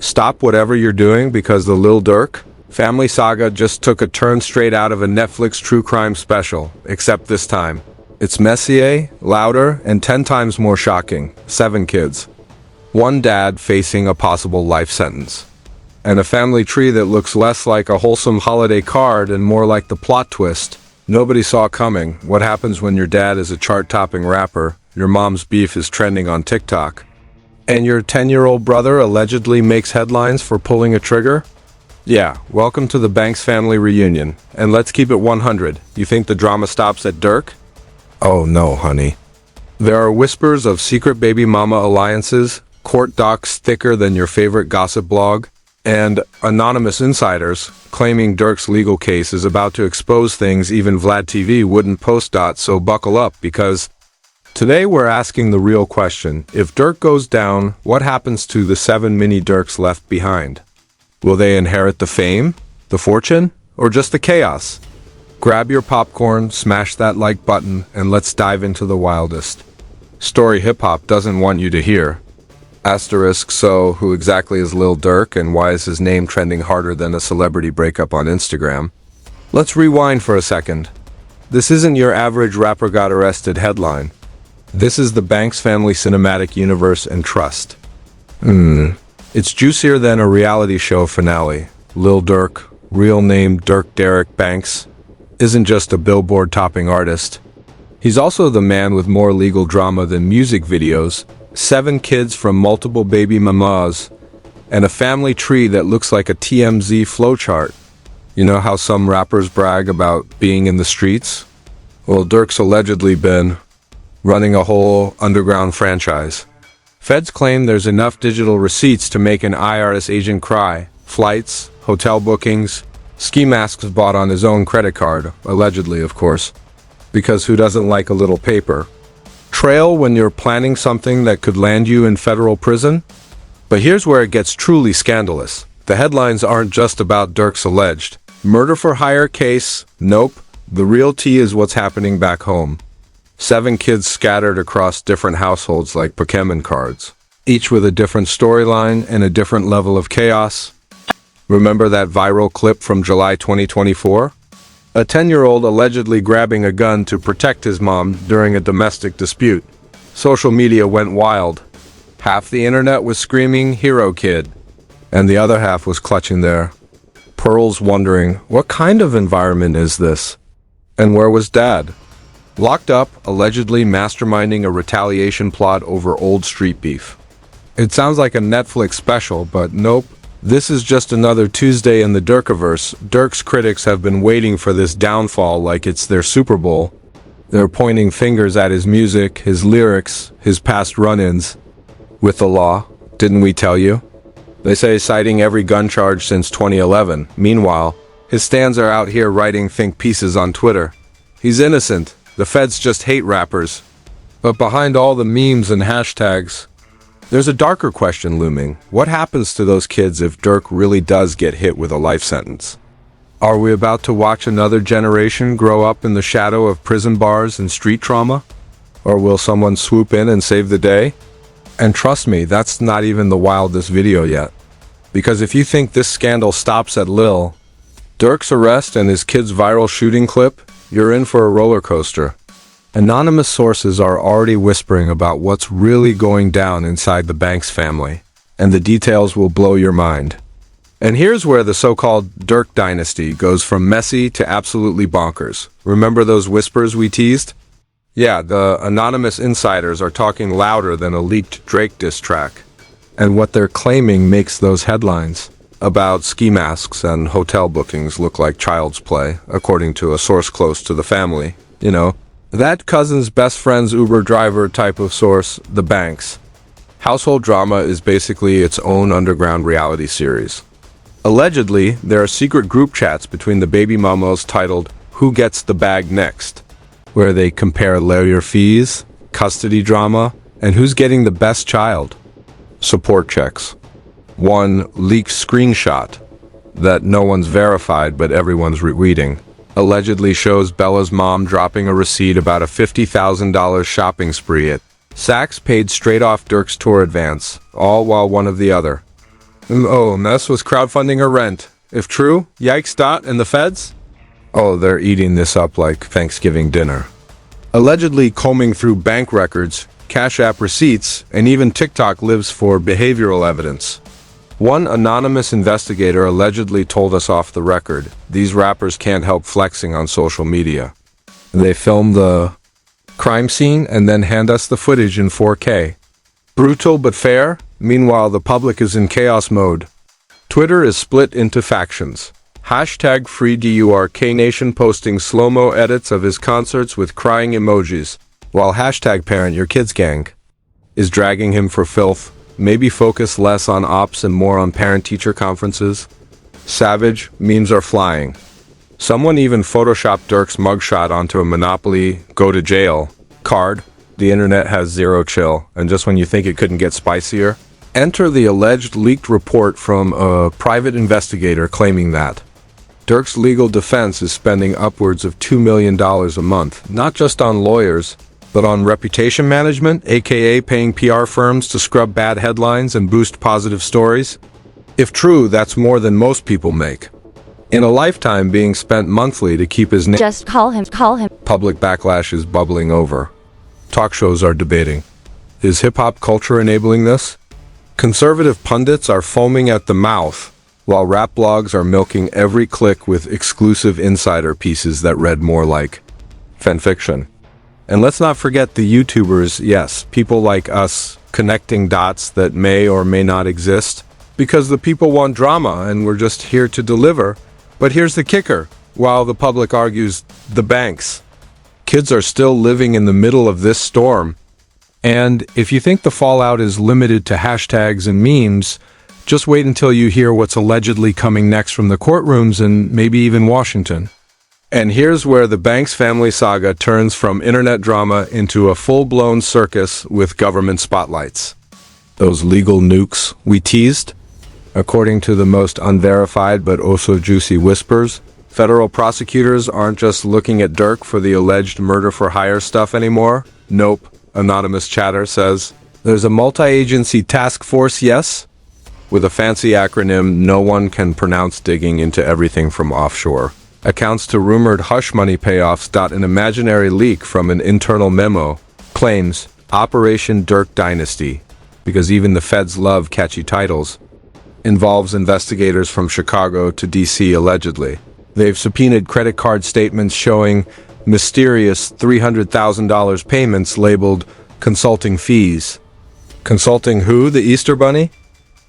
Stop whatever you're doing because the Lil Durk family saga just took a turn straight out of a Netflix true crime special, except this time. It's messier, louder, and 10 times more shocking. 7 kids. One dad facing a possible life sentence. And a family tree that looks less like a wholesome holiday card and more like the plot twist nobody saw coming. What happens when your dad is a chart-topping rapper, your mom's beef is trending on TikTok, and your 10-year-old brother allegedly makes headlines for pulling a trigger? Yeah, welcome to the Banks family reunion. And let's keep it 100. You think the drama stops at Durk? Oh no, honey. There are whispers of secret baby mama alliances, court docs thicker than your favorite gossip blog, and anonymous insiders claiming Durk's legal case is about to expose things even Vlad TV wouldn't post. So buckle up, because today we're asking the real question. If Durk goes down, what happens to the 7 mini Durks left behind? Will they inherit the fame, the fortune, or just the chaos? Grab your popcorn, smash that like button, and let's dive into the wildest story hip-hop doesn't want you to hear. Asterisk, so who exactly is Lil Durk and why is his name trending harder than a celebrity breakup on Instagram? Let's rewind for a second. This isn't your average rapper got arrested headline. This is the Banks family cinematic universe and trust. It's juicier than a reality show finale. Lil Durk, real name Durk Derek Banks, isn't just a billboard-topping artist. He's also the man with more legal drama than music videos, 7 kids from multiple baby mamas, and a family tree that looks like a TMZ flowchart. You know how some rappers brag about being in the streets? Well, Durk's allegedly been running a whole underground franchise. Feds claim there's enough digital receipts to make an IRS agent cry. Flights, hotel bookings, ski masks bought on his own credit card, allegedly, of course. Because who doesn't like a little paper trail when you're planning something that could land you in federal prison? But here's where it gets truly scandalous. The headlines aren't just about Durk's alleged murder for hire case. Nope. The real tea is what's happening back home. 7 kids scattered across different households like Pokemon cards, each with a different storyline and a different level of chaos. Remember that viral clip from July 2024? A 10-year-old allegedly grabbing a gun to protect his mom during a domestic dispute. Social media went wild. Half the internet was screaming, "Hero kid," and the other half was clutching their pearls, wondering, what kind of environment is this? And where was Dad? Locked up, allegedly masterminding a retaliation plot over old street beef. It sounds like a Netflix special, but nope. This is just another Tuesday in the Durkiverse. Durk's critics have been waiting for this downfall like it's their Super Bowl. They're pointing fingers at his music, his lyrics, his past run-ins with the law. Didn't we tell you? They say citing every gun charge since 2011. Meanwhile, his stans are out here writing think pieces on Twitter. He's innocent. The feds just hate rappers. But behind all the memes and hashtags, there's a darker question looming. What happens to those kids if Durk really does get hit with a life sentence? Are we about to watch another generation grow up in the shadow of prison bars and street trauma? Or will someone swoop in and save the day? And trust me, that's not even the wildest video yet. Because if you think this scandal stops at Lil Durk's arrest and his kid's viral shooting clip, you're in for a roller coaster. Anonymous sources are already whispering about what's really going down inside the Banks family, and the details will blow your mind. And here's where the so-called Durk dynasty goes from messy to absolutely bonkers. Remember those whispers we teased? Yeah, the anonymous insiders are talking louder than a leaked Drake diss track. And what they're claiming makes those headlines about ski masks and hotel bookings look like child's play, according to a source close to the family. You know, that cousin's best friend's Uber driver type of source, the Banks. Household drama is basically its own underground reality series. Allegedly, there are secret group chats between the baby mamas titled "Who Gets the Bag Next?", where they compare lawyer fees, custody drama, and who's getting the best child support checks. One leaked screenshot that no one's verified but everyone's reading allegedly shows Bella's mom dropping a receipt about a $50,000 shopping spree at Saks paid straight off Durk's tour advance, all while one of the other Oh, Mess was crowdfunding her rent. If true, yikes. And the feds? Oh, they're eating this up like Thanksgiving dinner. Allegedly combing through bank records, Cash App receipts, and even TikTok lives for behavioral evidence. One anonymous investigator allegedly told us off the record, these rappers can't help flexing on social media. They film the crime scene and then hand us the footage in 4K. Brutal but fair. Meanwhile, the public is in chaos mode. Twitter is split into factions. Hashtag FreeDurkNation posting slow-mo edits of his concerts with crying emojis, while hashtag Parent Your Kids Gang is dragging him for filth. Maybe focus less on ops and more on parent-teacher conferences. Savage memes are flying. Someone even photoshopped Durk's mugshot onto a Monopoly go to jail card. The internet has zero chill, and just when you think it couldn't get spicier, enter the alleged leaked report from a private investigator claiming that Durk's legal defense is spending upwards of $2 million a month, not just on lawyers, but on reputation management, aka paying PR firms to scrub bad headlines and boost positive stories. If true, that's more than most people make. In a lifetime being spent monthly to keep his name. Just call him. Public backlash is bubbling over. Talk shows are debating. Is hip-hop culture enabling this? Conservative pundits are foaming at the mouth, while rap blogs are milking every click with exclusive insider pieces that read more like fanfiction. And let's not forget the YouTubers, yes, people like us, connecting dots that may or may not exist, because the people want drama and we're just here to deliver. But here's the kicker, while the public argues the banks. Kids are still living in the middle of this storm. And if you think the fallout is limited to hashtags and memes, just wait until you hear what's allegedly coming next from the courtrooms and maybe even Washington. And here's where the Banks family saga turns from internet drama into a full-blown circus with government spotlights. Those legal nukes we teased? According to the most unverified but also juicy whispers, federal prosecutors aren't just looking at Durk for the alleged murder-for-hire stuff anymore. Nope, anonymous chatter says. There's a multi-agency task force, yes? With a fancy acronym no one can pronounce digging into everything from offshore accounts to rumored hush money payoffs. An imaginary leak from an internal memo claims Operation Durk Dynasty, because even the feds love catchy titles, involves investigators from Chicago to DC allegedly. They've subpoenaed credit card statements showing mysterious $300,000 payments labeled consulting fees. Consulting who, the Easter Bunny?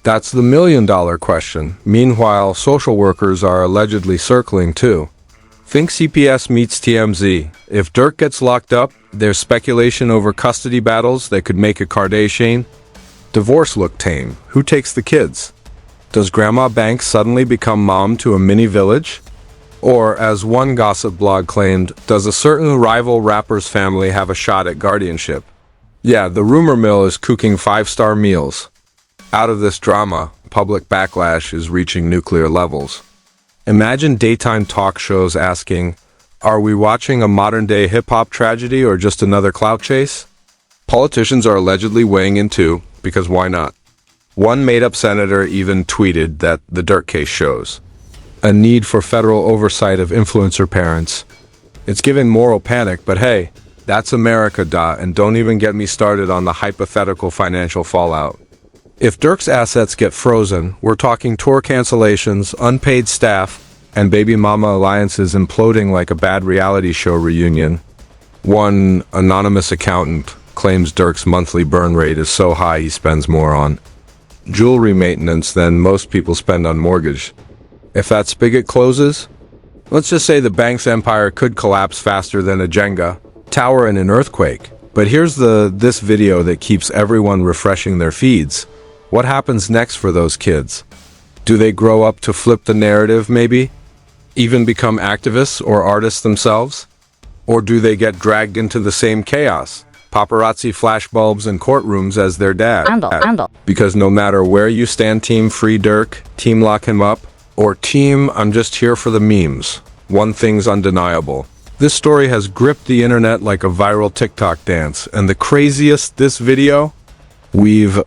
That's the million-dollar question. Meanwhile, social workers are allegedly circling too. Think CPS meets TMZ. If Durk gets locked up, there's speculation over custody battles that could make a Kardashian. Divorce look tame. Who takes the kids? Does Grandma Banks suddenly become mom to a mini village? Or, as one gossip blog claimed, does a certain rival rapper's family have a shot at guardianship? Yeah, the rumor mill is cooking five-star meals. Out of this drama, public backlash is reaching nuclear levels. Imagine daytime talk shows asking, are we watching a modern-day hip-hop tragedy or just another clout chase? Politicians are allegedly weighing in too, because why not? One made-up senator even tweeted that the Durk case shows a need for federal oversight of influencer parents. It's giving moral panic, but hey, that's America, and don't even get me started on the hypothetical financial fallout. If Durk's assets get frozen, we're talking tour cancellations, unpaid staff, and baby mama alliances imploding like a bad reality show reunion. One anonymous accountant claims Durk's monthly burn rate is so high he spends more on jewelry maintenance than most people spend on mortgage. If that spigot closes, let's just say the bank's empire could collapse faster than a Jenga tower in an earthquake. But here's this video that keeps everyone refreshing their feeds. What happens next for those kids? Do they grow up to flip the narrative, maybe? Even become activists or artists themselves? Or do they get dragged into the same chaos? Paparazzi flashbulbs in courtrooms as their dad. Because no matter where you stand, Team Free Durk, Team Lock Him Up, or Team I'm just here for the memes, one thing's undeniable. This story has gripped the internet like a viral TikTok dance, and the craziest, this video? We've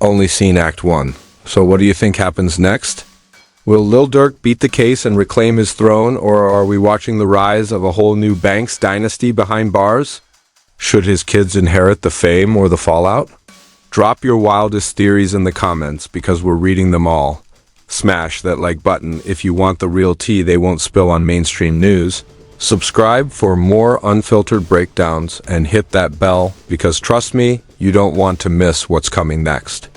only seen Act 1. So what do you think happens next? Will Lil Durk beat the case and reclaim his throne, or are we watching the rise of a whole new Banks dynasty behind bars? Should his kids inherit the fame or the fallout? Drop your wildest theories in the comments because we're reading them all. Smash that like button if you want the real tea they won't spill on mainstream news. Subscribe for more unfiltered breakdowns and hit that bell because trust me, you don't want to miss what's coming next.